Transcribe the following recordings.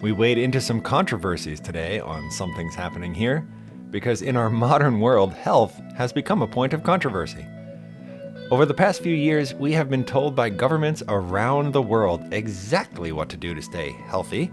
We wade into some controversies today on Something's Happening Here, because in our modern world, health has become a point of controversy. Over the past few years, we have been told by governments around the world exactly what to do to stay healthy,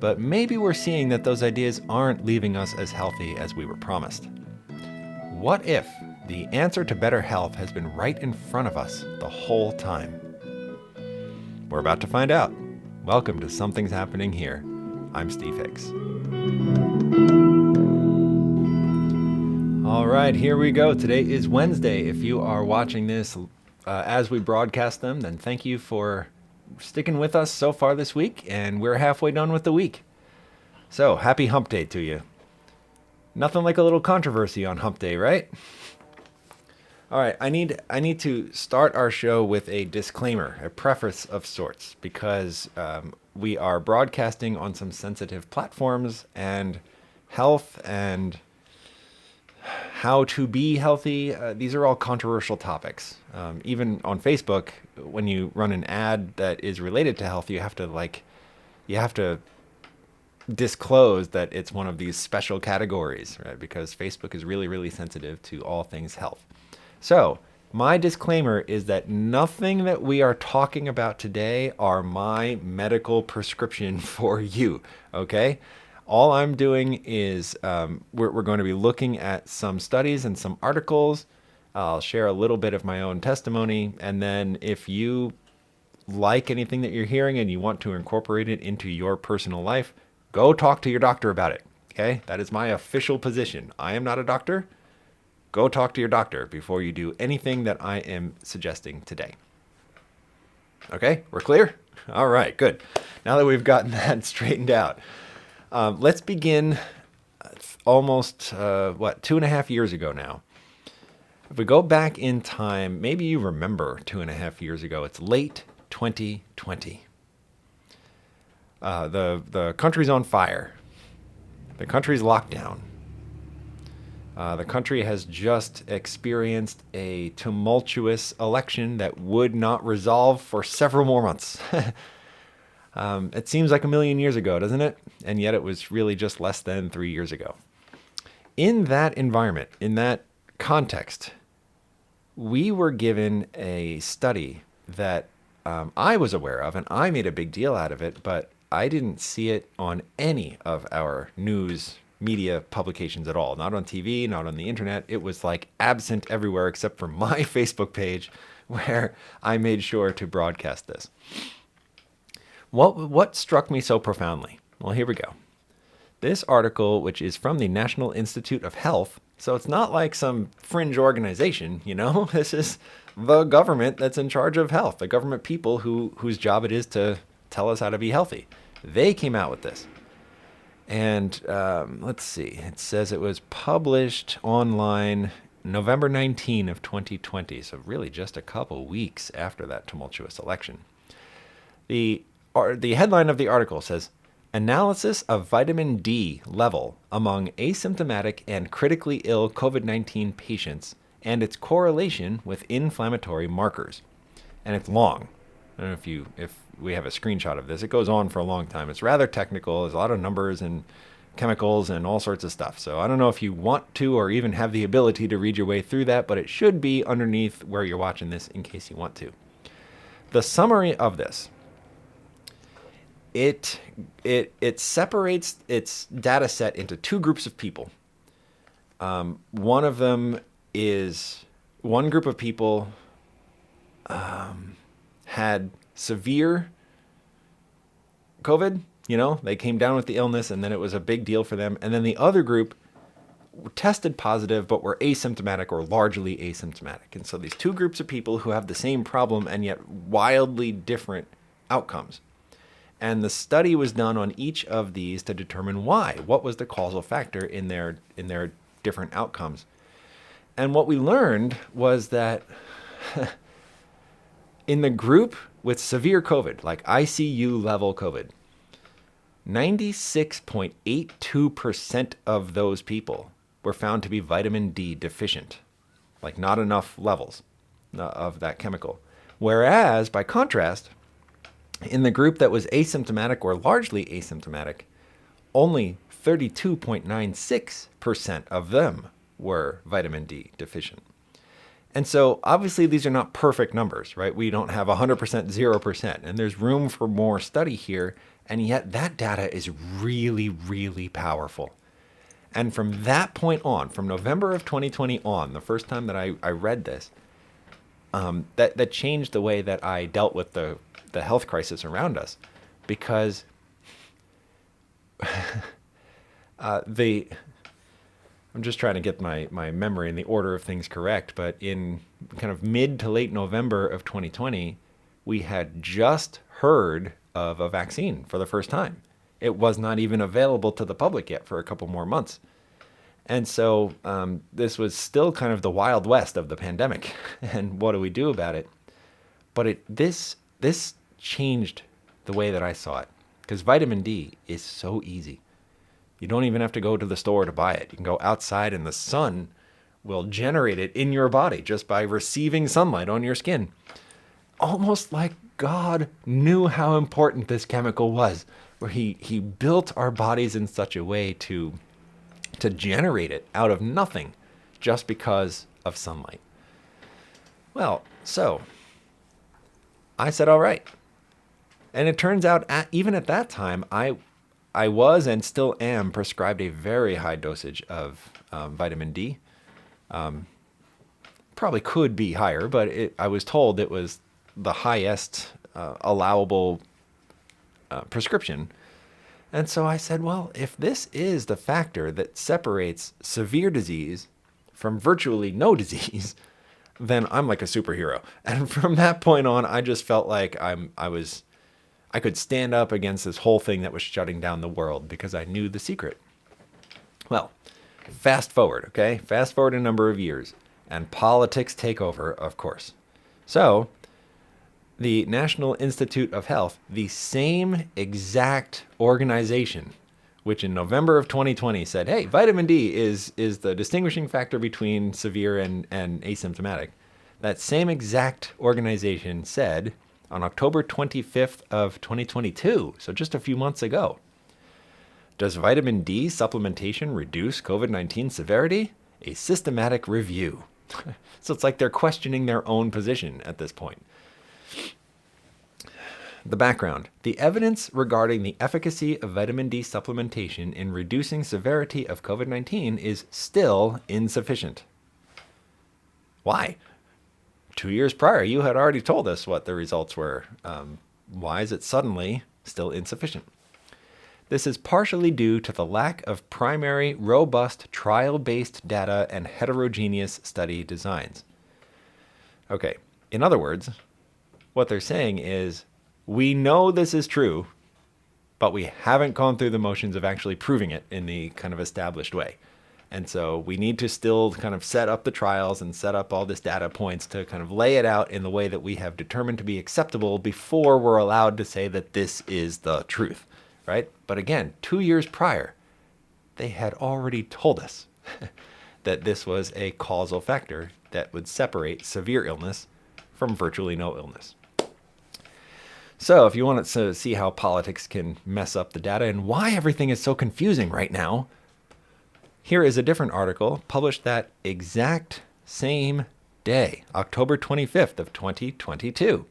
but maybe we're seeing that those ideas aren't leaving us as healthy as we were promised. What if the answer to better health has been right in front of us the whole time? We're about to find out. Welcome to Something's Happening Here. I'm Steve Hicks. All right, here we go. Today is Wednesday. If you are watching this as we broadcast them, then thank you for sticking with us so far this week, and we're halfway done with the week. So, happy Hump Day to you. Nothing like a little controversy on Hump Day, right? All right, I need to start our show with a disclaimer, a preface of sorts, because we are broadcasting on some sensitive platforms, and health and how to be healthy, these are all controversial topics. Even on Facebook, when you run an ad that is related to health, you have to disclose that it's one of these special categories, right? Because Facebook is really, really sensitive to all things health. So, my disclaimer is that nothing that we are talking about today are my medical prescription for you, okay? All I'm doing is we're going to be looking at some studies and some articles. I'll share a little bit of my own testimony, and then if you like anything that you're hearing and you want to incorporate it into your personal life, go talk to your doctor about it, okay? That is my official position. I am not a doctor. Go talk to your doctor before you do anything that I am suggesting today. Okay, we're clear? All right, good. Now that we've gotten that straightened out, let's begin almost, 2.5 years ago now. If we go back in time, maybe you remember 2.5 years ago, it's late 2020. The country's on fire. The country's locked down. The country has just experienced a tumultuous election that would not resolve for several more months. It seems like a million years ago, doesn't it? And yet it was really just less than 3 years ago. In that environment, in that context, we were given a study that I was aware of, and I made a big deal out of it, but I didn't see it on any of our news media publications at all. Not on TV, not on the internet. It was like absent everywhere except for my Facebook page, where I made sure to broadcast this. What struck me so profoundly? Well, here we go. This article, which is from the National Institute of Health, so it's not like some fringe organization, you know? This is the government that's in charge of health, the government people whose job it is to tell us how to be healthy. They came out with this. And let's see, it says it was published online November 19 of 2020, so really just a couple weeks after that tumultuous election. The headline of the article says, "Analysis of vitamin D level among asymptomatic and critically ill COVID-19 patients and its correlation with inflammatory markers." And it's long. I don't know if we have a screenshot of this. It goes on for a long time. It's rather technical. There's a lot of numbers and chemicals and all sorts of stuff. So I don't know if you want to or even have the ability to read your way through that, but it should be underneath where you're watching this in case you want to. The summary of this, it separates its data set into two groups of people. One of them is one group of people had severe COVID, they came down with the illness and then it was a big deal for them. And then the other group tested positive but were asymptomatic or largely asymptomatic. And so these two groups of people who have the same problem and yet wildly different outcomes. And the study was done on each of these to determine why. What was the causal factor in their different outcomes? And what we learned was that in the group with severe COVID, like ICU level COVID, 96.82% of those people were found to be vitamin D deficient, like not enough levels of that chemical. Whereas, by contrast, In the group that was asymptomatic or largely asymptomatic, only 32.96% of them were vitamin D deficient. And so obviously these are not perfect numbers, right? We don't have 100%, 0%, and there's room for more study here. And yet that data is really, really powerful. And from that point on, from November of 2020 on, the first time that I read this, that changed the way that I dealt with the health crisis around us, because I'm just trying to get my memory and the order of things correct, but in kind of mid to late November of 2020, we had just heard of a vaccine for the first time. It was not even available to the public yet for a couple more months. And so this was still kind of the Wild West of the pandemic. And what do we do about it? But this changed the way that I saw it, because vitamin D is so easy. You don't even have to go to the store to buy it. You can go outside and the sun will generate it in your body just by receiving sunlight on your skin. Almost like God knew how important this chemical was, where he built our bodies in such a way to generate it out of nothing just because of sunlight. Well, so I said, all right. And it turns out even at that time, I was and still am prescribed a very high dosage of vitamin D. Probably could be higher, but I was told it was the highest allowable prescription. And so I said, well, if this is the factor that separates severe disease from virtually no disease, then I'm like a superhero. And from that point on, I just felt like I could stand up against this whole thing that was shutting down the world, because I knew the secret. Well, fast forward, okay? Fast forward a number of years, and politics take over, of course. So the National Institute of Health, the same exact organization, which in November of 2020 said, hey, vitamin D is the distinguishing factor between severe and asymptomatic. That same exact organization said on October 25th of 2022, so just a few months ago, does vitamin D supplementation reduce COVID-19 severity? A systematic review. So it's like they're questioning their own position at this point. The background. The evidence regarding the efficacy of vitamin D supplementation in reducing severity of COVID-19 is still insufficient. Why? 2 years prior, you had already told us what the results were. Why is it suddenly still insufficient? This is partially due to the lack of primary, robust, trial-based data and heterogeneous study designs. Okay, in other words, what they're saying is, we know this is true, but we haven't gone through the motions of actually proving it in the kind of established way. And so we need to still kind of set up the trials and set up all this data points to kind of lay it out in the way that we have determined to be acceptable before we're allowed to say that this is the truth, right? But again, 2 years prior, they had already told us that this was a causal factor that would separate severe illness from virtually no illness. So if you want to see how politics can mess up the data and why everything is so confusing right now, here is a different article published that exact same day, October 25th of 2022.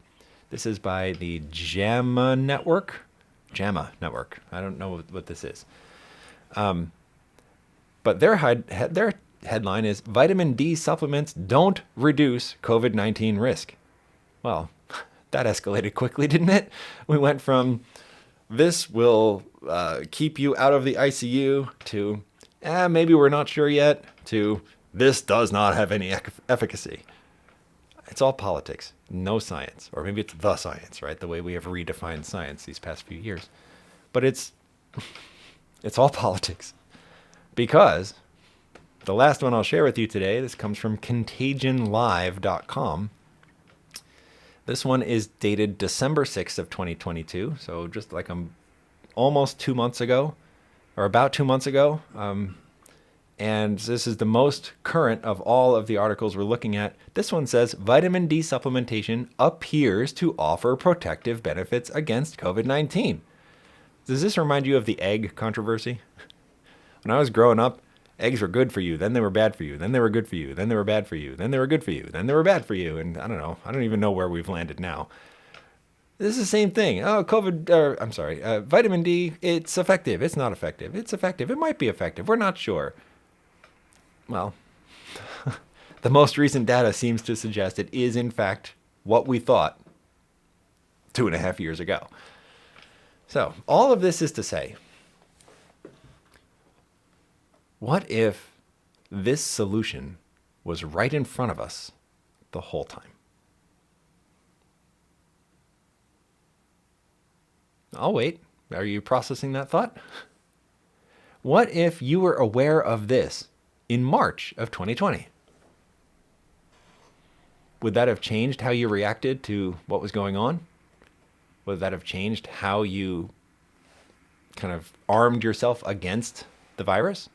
This is by the JAMA Network. JAMA Network. I don't know what this is. But their headline is, Vitamin D supplements don't reduce COVID-19 risk. Well, that escalated quickly, didn't it? We went from this will keep you out of the ICU to maybe we're not sure yet to this does not have any efficacy. It's all politics, no science. Or maybe it's the science, right? The way we have redefined science these past few years. But it's all politics. Because the last one I'll share with you today, this comes from contagionlive.com. This one is dated December 6th of 2022, so just like almost 2 months ago, or about 2 months ago. And this is the most current of all of the articles we're looking at. This one says vitamin D supplementation appears to offer protective benefits against COVID-19. Does this remind you of the egg controversy? When I was growing up, eggs were good for you, then they were bad for you, then they were good for you, then they were bad for you, then they were good for you, then they were bad for you. And I don't know. I don't even know where we've landed now. This is the same thing. Oh, vitamin D, it's effective. It's not effective. It's effective. It might be effective. We're not sure. Well, the most recent data seems to suggest it is, in fact, what we thought 2.5 years ago. So, all of this is to say, what if this solution was right in front of us the whole time? I'll wait. Are you processing that thought? What if you were aware of this in March of 2020? Would that have changed how you reacted to what was going on? Would that have changed how you kind of armed yourself against the virus?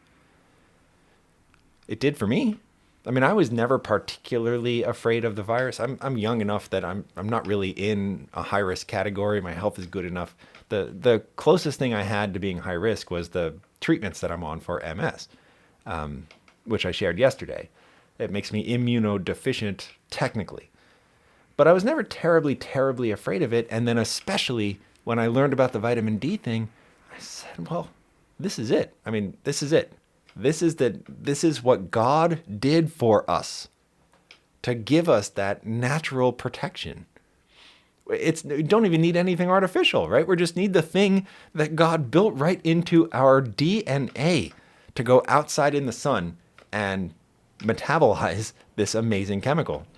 It did for me. I mean, I was never particularly afraid of the virus. I'm young enough that I'm not really in a high risk category. My health is good enough. The closest thing I had to being high risk was the treatments that I'm on for MS, which I shared yesterday. It makes me immunodeficient technically. But I was never terribly, terribly afraid of it. And then especially when I learned about the vitamin D thing, I said, well, this is it. I mean, this is it. This is what God did for us to give us that natural protection. We don't even need anything artificial, right? We just need the thing that God built right into our DNA to go outside in the sun and metabolize this amazing chemical.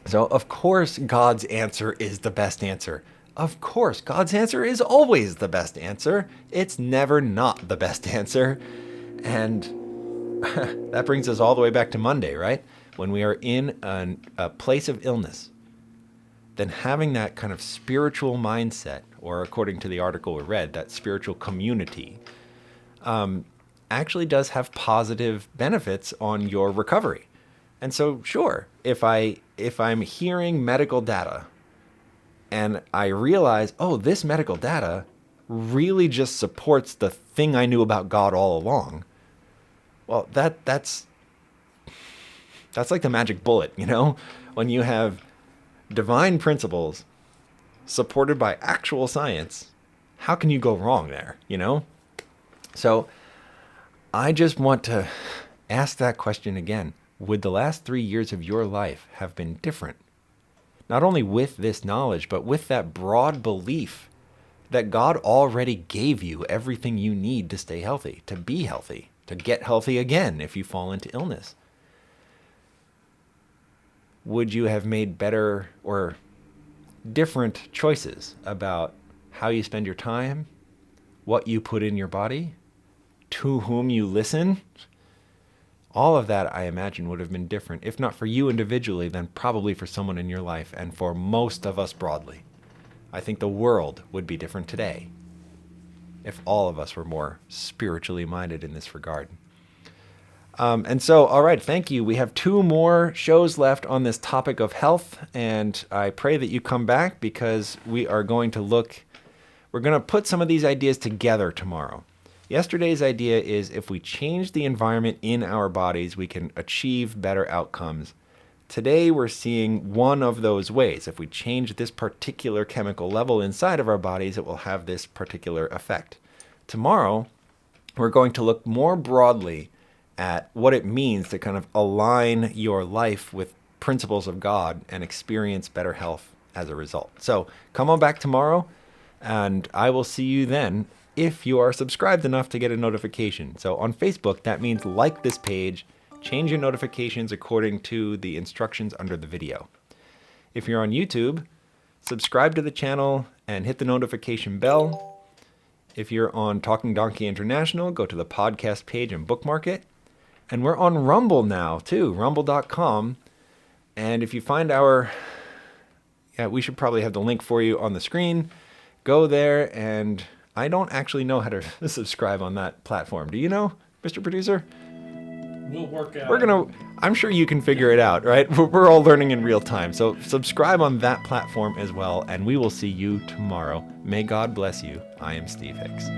So, of course, God's answer is the best answer. Of course, God's answer is always the best answer. It's never not the best answer. And that brings us all the way back to Monday, right? When we are in a place of illness, then having that kind of spiritual mindset, or according to the article we read, that spiritual community, actually does have positive benefits on your recovery. And so, sure, if I'm hearing medical data and I realize, oh, this medical data really just supports the thing I knew about God all along, well, that's like the magic bullet, you know? When you have divine principles supported by actual science, how can you go wrong there, you know? So I just want to ask that question again. Would the last 3 years of your life have been different? Not only with this knowledge, but with that broad belief that God already gave you everything you need to stay healthy, to be healthy, to get healthy again if you fall into illness. Would you have made better or different choices about how you spend your time, what you put in your body, to whom you listen? All of that, I imagine, would have been different, if not for you individually, then probably for someone in your life and for most of us broadly. I think the world would be different today if all of us were more spiritually minded in this regard. And so, all right, thank you. We have 2 more shows left on this topic of health, and I pray that you come back because we're going to put some of these ideas together tomorrow. Yesterday's idea is if we change the environment in our bodies, we can achieve better outcomes. Today, we're seeing one of those ways. If we change this particular chemical level inside of our bodies, it will have this particular effect. Tomorrow, we're going to look more broadly at what it means to kind of align your life with principles of God and experience better health as a result. So come on back tomorrow, and I will see you then if you are subscribed enough to get a notification. So on Facebook, that means like this page, change your notifications according to the instructions under the video. If you're on YouTube, subscribe to the channel and hit the notification bell. If you're on Talking Donkey International, go to the podcast page and bookmark it. And we're on Rumble now too, rumble.com. And if you find we should probably have the link for you on the screen. Go there, and I don't actually know how to subscribe on that platform. Do you know, Mr. Producer? We'll work out. I'm sure you can figure it out, right? We're all learning in real time. So subscribe on that platform as well, and we will see you tomorrow. May God bless you. I am Steve Hicks.